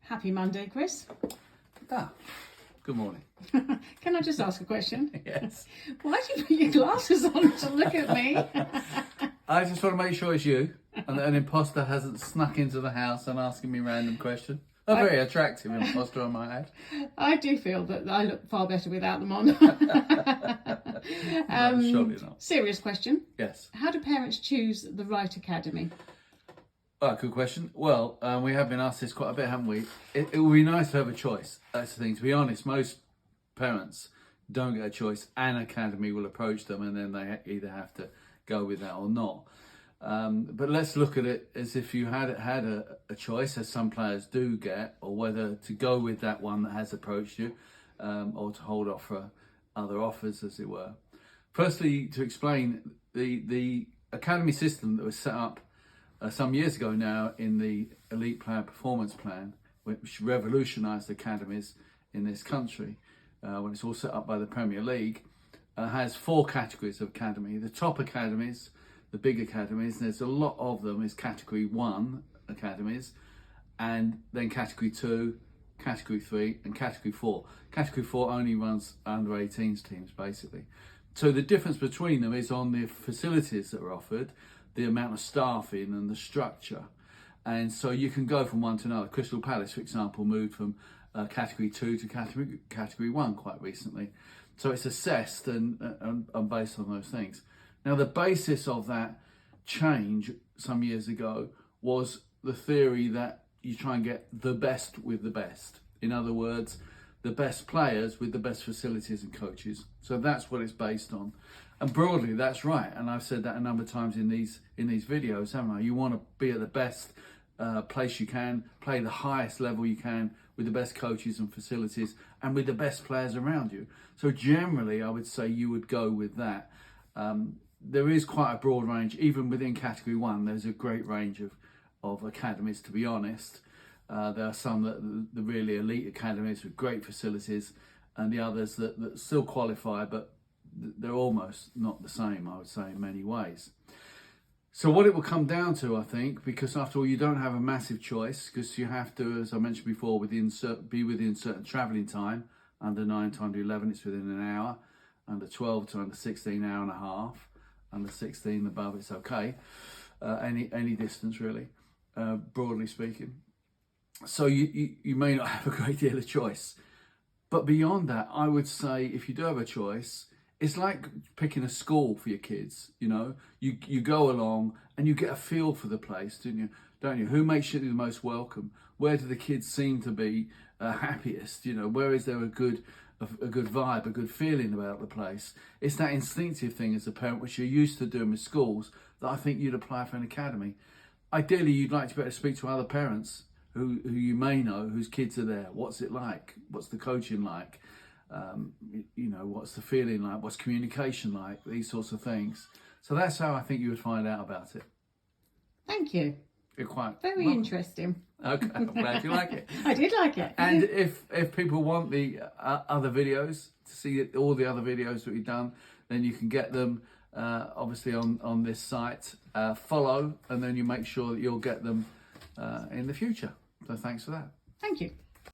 Happy Monday, Chris. Good morning. Can I just ask a question? Yes. Why do you put your glasses on to look at me? I just want to make sure it's you and that an imposter hasn't snuck into the house and asking me random question. A very attractive imposter, I might add. I do feel that I look far better without them on. No, surely not. Serious question. Yes. How do parents choose the right academy? Good question. Well, we have been asked this quite a bit, haven't we? It would be nice to have a choice. That's the thing. To be honest, most parents don't get a choice. An academy will approach them and then they either have to go with that or not. But let's look at it as if you had a choice, as some players do get, or whether to go with that one that has approached you, or to hold off for other offers, as it were. Firstly, to explain the academy system that was set up some years ago now in the Elite Player Performance Plan, which revolutionised academies in this country, when it's all set up by the Premier League, has 4 categories of academy. The top academies, the big academies, there's a lot of them, is category 1 academies, and then category 2, category 3 and category 4. Category 4 only runs under 18s teams, basically. So the difference between them is on the facilities that are offered, the amount of staffing and the structure. And so you can go from one to another. Crystal Palace, for example, moved from category 2 to category 1 quite recently. So it's assessed and based on those things. Now, the basis of that change some years ago was the theory that you try and get the best with the best. In other words, the best players with the best facilities and coaches. So that's what it's based on. And broadly, that's right. And I've said that a number of times in these videos, haven't I? You want to be at the best place you can, play the highest level you can with the best coaches and facilities and with the best players around you. So generally, I would say you would go with that. There is quite a broad range, even within category 1, there's a great range of academies, to be honest. There are some that the really elite academies with great facilities, and the others that still qualify, but they're almost not the same, I would say, in many ways. So what it will come down to, I think, because after all, you don't have a massive choice, because you have to, as I mentioned before, be within certain travelling time. Under 9 to under 11, it's within an hour. Under 12 to under 16, hour and a half. Under 16 above, it's okay. Any distance, really, broadly speaking. So you may not have a great deal of choice. But beyond that, I would say if you do have a choice, it's like picking a school for your kids, you know. You go along and you get a feel for the place, don't you? Who makes you the most welcome? Where do the kids seem to be happiest? You know, where is there a good vibe, a good feeling about the place? It's that instinctive thing as a parent, which you're used to doing with schools, that I think you'd apply for an academy. Ideally, you'd like to be able to speak to other parents who you may know, whose kids are there. What's it like? What's the coaching like? You know, what's the feeling like? What's communication like? These sorts of things. So that's how I think you would find out about it. Thank you. You're quite Very welcome. interesting. Okay, I'm glad you like it. I did like it. And if people want the other videos, to see all the other videos that we've done, then you can get them obviously on this site. Follow, and then you make sure that you'll get them in the future. So thanks for that. Thank you.